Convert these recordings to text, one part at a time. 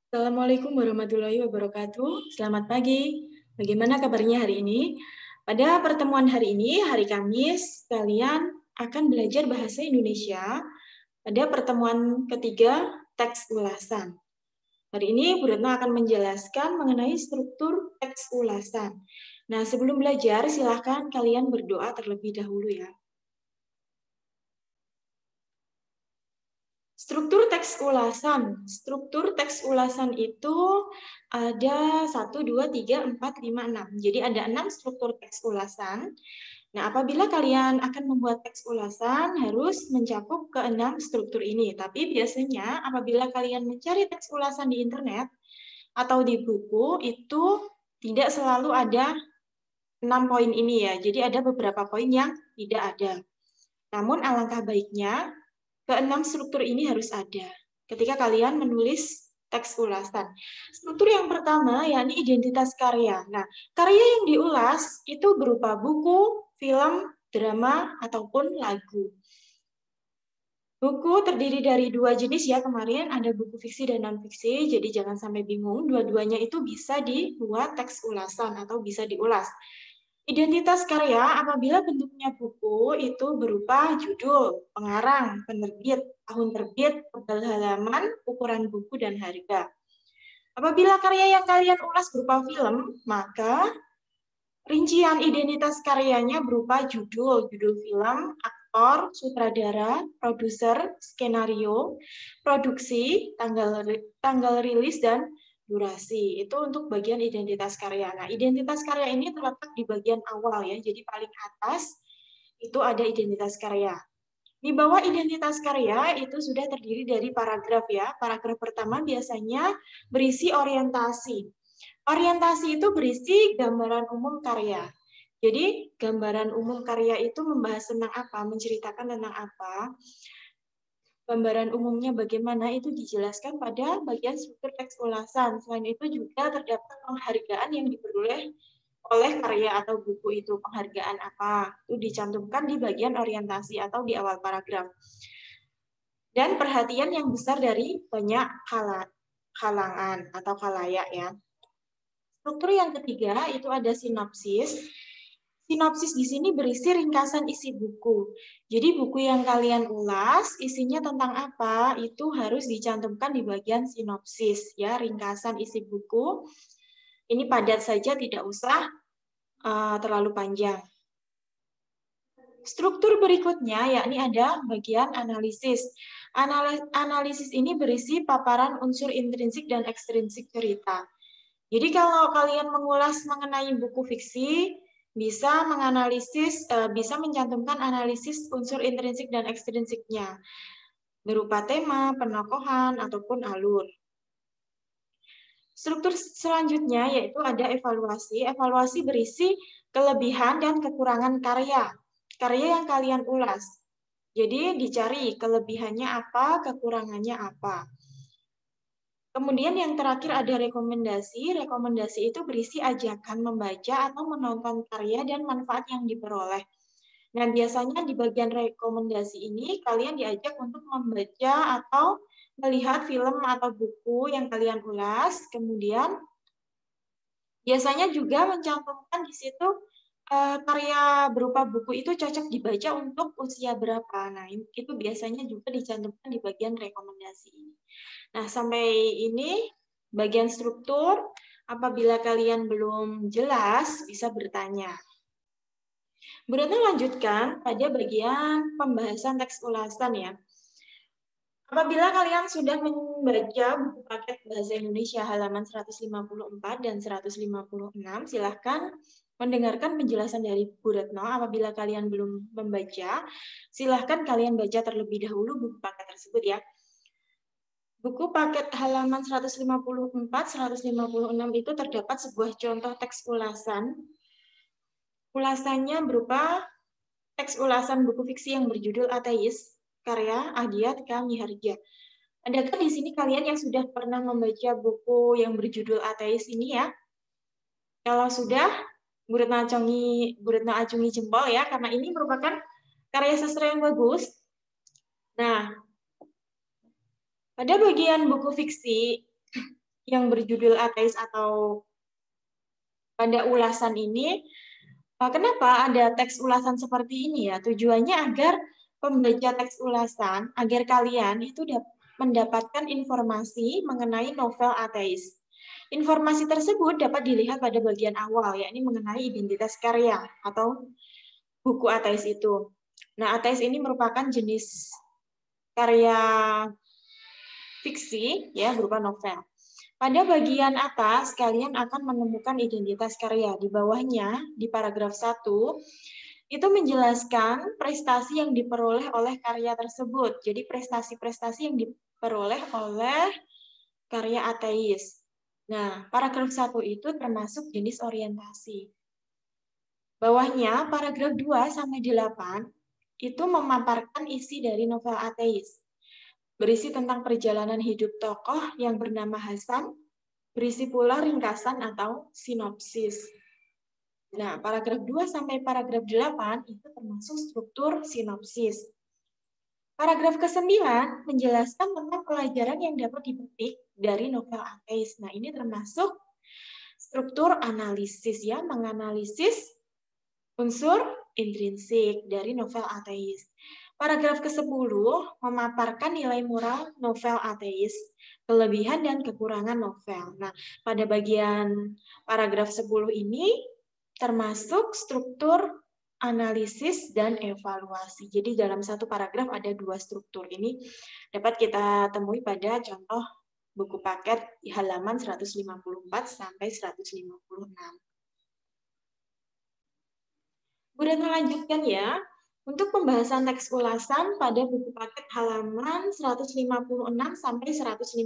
Assalamualaikum warahmatullahi wabarakatuh. Selamat pagi. Bagaimana kabarnya hari ini? Pada pertemuan hari ini, hari Kamis, kalian akan belajar bahasa Indonesia pada pertemuan ketiga teks ulasan. Hari ini Bu Retno akan menjelaskan mengenai struktur teks ulasan. Nah, sebelum belajar, silahkan kalian berdoa terlebih dahulu ya. Struktur teks ulasan. Struktur teks ulasan itu ada 1, 2, 3, 4, 5, 6. Jadi ada 6 struktur teks ulasan. Nah, apabila kalian akan membuat teks ulasan, harus mencakup ke-6 struktur ini. Tapi biasanya apabila kalian mencari teks ulasan di internet atau di buku, itu tidak selalu ada 6 poin ini ya. Jadi ada beberapa poin yang tidak ada. Namun alangkah baiknya ke-6 struktur ini harus ada ketika kalian menulis teks ulasan. Struktur yang pertama yakni identitas karya. Nah, karya yang diulas itu berupa buku, film, drama, ataupun lagu. Buku terdiri dari 2 jenis ya, kemarin ada buku fiksi dan non-fiksi, jadi jangan sampai bingung, dua-duanya itu bisa dibuat teks ulasan atau bisa diulas. Identitas karya apabila bentuknya buku itu berupa judul, pengarang, penerbit, tahun terbit, tebal halaman, ukuran buku, dan harga. Apabila karya yang kalian ulas berupa film, maka rincian identitas karyanya berupa judul film, aktor, sutradara, produser, skenario, produksi, tanggal rilis, dan durasi. Itu untuk bagian identitas karya. Nah, identitas karya ini terletak di bagian awal ya. Jadi paling atas itu ada identitas karya. Di bawah identitas karya itu sudah terdiri dari paragraf ya. Paragraf pertama biasanya berisi orientasi. Orientasi itu berisi gambaran umum karya. Jadi gambaran umum karya itu membahas tentang apa, menceritakan tentang apa. Gambaran umumnya bagaimana itu dijelaskan pada bagian struktur teks ulasan. Selain itu juga terdapat penghargaan yang diperoleh oleh karya atau buku itu. Penghargaan apa? Itu dicantumkan di bagian orientasi atau di awal paragraf. Dan perhatian yang besar dari banyak kalangan atau khalayak ya. Struktur yang ketiga itu ada sinopsis. Sinopsis di sini berisi ringkasan isi buku. Jadi buku yang kalian ulas isinya tentang apa itu harus dicantumkan di bagian sinopsis ya, ringkasan isi buku. Ini padat saja, tidak usah terlalu panjang. Struktur berikutnya yakni ada bagian analisis. Analisis ini berisi paparan unsur intrinsik dan ekstrinsik cerita. Jadi kalau kalian mengulas mengenai buku fiksi, bisa menganalisis, bisa mencantumkan analisis unsur intrinsik dan ekstrinsiknya, berupa tema, penokohan, ataupun alur. Struktur selanjutnya yaitu ada evaluasi. Evaluasi berisi kelebihan dan kekurangan karya yang kalian ulas. Jadi dicari kelebihannya apa, kekurangannya apa. Kemudian yang terakhir ada rekomendasi. Rekomendasi itu berisi ajakan membaca atau menonton karya dan manfaat yang diperoleh. Nah, biasanya di bagian rekomendasi ini kalian diajak untuk membaca atau melihat film atau buku yang kalian ulas. Kemudian biasanya juga mencantumkan di situ karya berupa buku itu cocok dibaca untuk usia berapa. Nah, itu biasanya juga dicantumkan di bagian rekomendasi ini. Nah, sampai ini bagian struktur. Apabila kalian belum jelas, bisa bertanya. Bu Retno lanjutkan pada bagian pembahasan teks ulasan ya. Apabila kalian sudah membaca buku paket Bahasa Indonesia halaman 154 dan 156, silahkan mendengarkan penjelasan dari Bu Retno. Apabila kalian belum membaca, silahkan kalian baca terlebih dahulu buku paket tersebut ya. Buku paket halaman 154-156 itu terdapat sebuah contoh teks ulasan. Ulasannya berupa teks ulasan buku fiksi yang berjudul Ateis, karya Adiat K. Miharja. Adakah di sini kalian yang sudah pernah membaca buku yang berjudul Ateis ini ya? Kalau sudah, Bu Retno acungi jempol ya, karena ini merupakan karya sastra yang bagus. Nah, pada bagian buku fiksi, yang berjudul ateis atau pada ulasan ini, kenapa ada teks ulasan seperti ini ya? Tujuannya agar pembaca teks ulasan, agar kalian itu mendapatkan informasi mengenai novel ateis. Informasi tersebut dapat dilihat pada bagian awal, yakni mengenai identitas karya atau buku ateis itu. Nah, ateis ini merupakan jenis karya fiksi ya berupa novel. Pada bagian atas, kalian akan menemukan identitas karya. Di bawahnya, di paragraf 1, itu menjelaskan prestasi yang diperoleh oleh karya tersebut. Jadi prestasi-prestasi yang diperoleh oleh karya ateis. Nah, paragraf 1 itu termasuk jenis orientasi. Bawahnya, paragraf 2 sampai 8 itu memaparkan isi dari novel ateis. Berisi tentang perjalanan hidup tokoh yang bernama Hasan, berisi pula ringkasan atau sinopsis. Nah, paragraf 2 sampai paragraf 8 itu termasuk struktur sinopsis. Paragraf ke-9 menjelaskan tentang pelajaran yang dapat dipetik dari novel ateis. Nah, ini termasuk struktur analisis ya, menganalisis unsur intrinsik dari novel ateis. Paragraf ke-10 memaparkan nilai moral novel ateis, kelebihan dan kekurangan novel. Nah, pada bagian paragraf 10 ini termasuk struktur analisis dan evaluasi. Jadi dalam satu paragraf ada 2 struktur. Ini dapat kita temui pada contoh buku paket di halaman 154 sampai 156. Kemudian melanjutkan ya, untuk pembahasan teks ulasan pada buku paket halaman 156 sampai 158.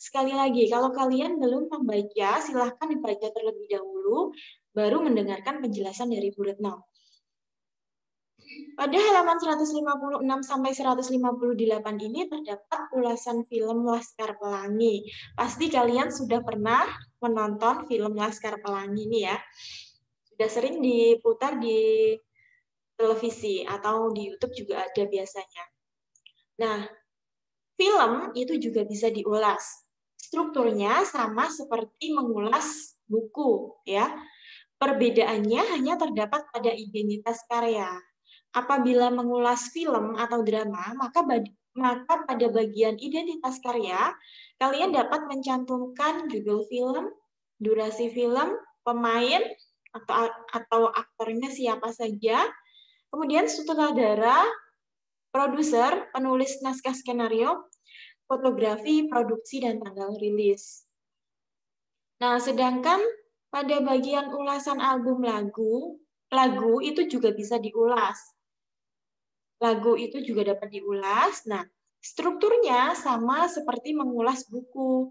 Sekali lagi, kalau kalian belum membaca, silahkan dibaca terlebih dahulu, baru mendengarkan penjelasan dari Bu Retno. Pada halaman 156 sampai 158 ini terdapat ulasan film Laskar Pelangi. Pasti kalian sudah pernah menonton film Laskar Pelangi ini ya. Sudah sering diputar di televisi atau di YouTube juga ada biasanya. Nah, film itu juga bisa diulas. Strukturnya sama seperti mengulas buku ya. Perbedaannya hanya terdapat pada identitas karya. Apabila mengulas film atau drama, maka pada bagian identitas karya, kalian dapat mencantumkan judul film, durasi film, pemain, atau aktornya siapa saja, kemudian sutradara, produser, penulis naskah skenario, fotografi, produksi, dan tanggal rilis. Nah, sedangkan pada bagian ulasan album lagu itu juga bisa diulas. Lagu itu juga dapat diulas. Nah, strukturnya sama seperti mengulas buku.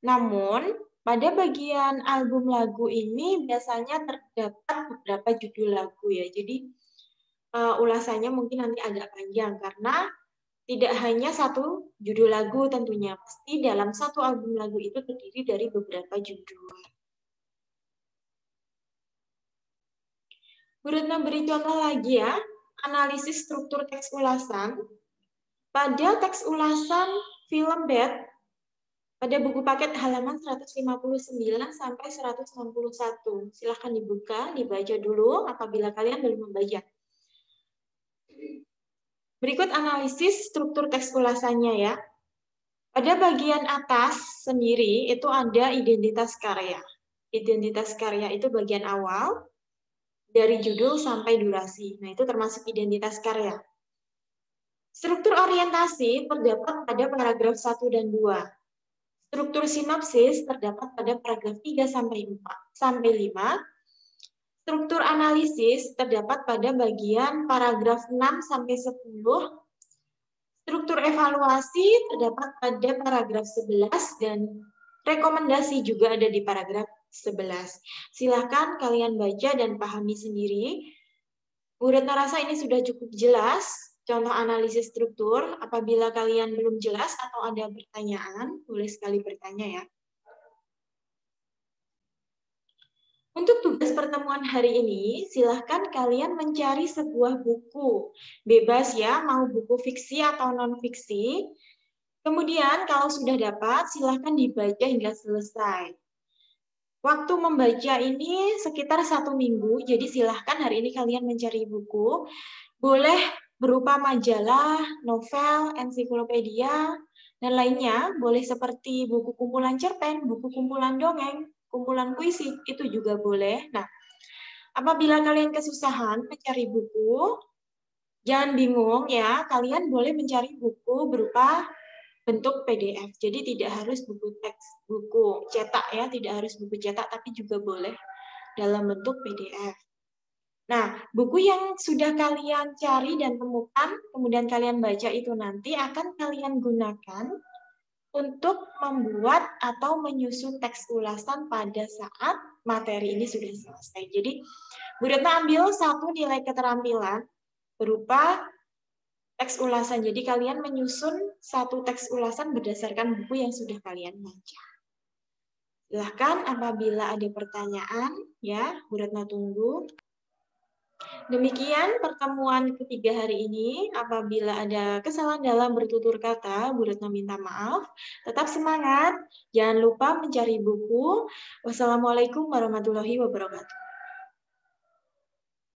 Namun, pada bagian album lagu ini biasanya terdapat beberapa judul lagu ya. Jadi, ulasannya mungkin nanti agak panjang karena tidak hanya satu judul lagu tentunya. Pasti dalam satu album lagu itu terdiri dari beberapa judul. Bu Retno beri contoh lagi ya, analisis struktur teks ulasan. Pada teks ulasan film Bad, pada buku paket halaman 159 sampai 161. Silahkan dibuka, dibaca dulu apabila kalian belum membaca. Berikut analisis struktur teks ulasannya ya. Pada bagian atas sendiri itu ada identitas karya. Identitas karya itu bagian awal, dari judul sampai durasi. Nah, itu termasuk identitas karya. Struktur orientasi terdapat pada paragraf 1 dan 2. Struktur sinopsis terdapat pada paragraf 3 sampai 5. Struktur analisis terdapat pada bagian paragraf 6 sampai 10. Struktur evaluasi terdapat pada paragraf 11 dan rekomendasi juga ada di paragraf 11. Silahkan kalian baca dan pahami sendiri. Bu Retno rasa ini sudah cukup jelas contoh analisis struktur. Apabila kalian belum jelas atau ada pertanyaan, boleh sekali bertanya ya. Untuk tugas pertemuan hari ini, silahkan kalian mencari sebuah buku. Bebas ya, mau buku fiksi atau non-fiksi. Kemudian kalau sudah dapat, silahkan dibaca hingga selesai. Waktu membaca ini sekitar 1 minggu, jadi silahkan hari ini kalian mencari buku. Boleh berupa majalah, novel, ensiklopedia, dan lainnya. Boleh seperti buku kumpulan cerpen, buku kumpulan dongeng, kumpulan puisi, itu juga boleh. Nah, apabila kalian kesusahan mencari buku, jangan bingung ya, kalian boleh mencari buku berupa bentuk PDF. Jadi tidak harus buku teks, buku cetak ya, tidak harus buku cetak, tapi juga boleh dalam bentuk PDF. Nah, buku yang sudah kalian cari dan temukan, kemudian kalian baca itu nanti akan kalian gunakan untuk membuat atau menyusun teks ulasan pada saat materi ini sudah selesai. Jadi, Bu Retno ambil satu nilai keterampilan berupa teks ulasan. Jadi kalian menyusun satu teks ulasan berdasarkan buku yang sudah kalian baca. Silahkan apabila ada pertanyaan, ya, Bu Retno tunggu. Demikian pertemuan ketiga hari ini. Apabila ada kesalahan dalam bertutur kata, Bu Retno minta maaf. Tetap semangat, jangan lupa mencari buku. Wassalamualaikum warahmatullahi wabarakatuh.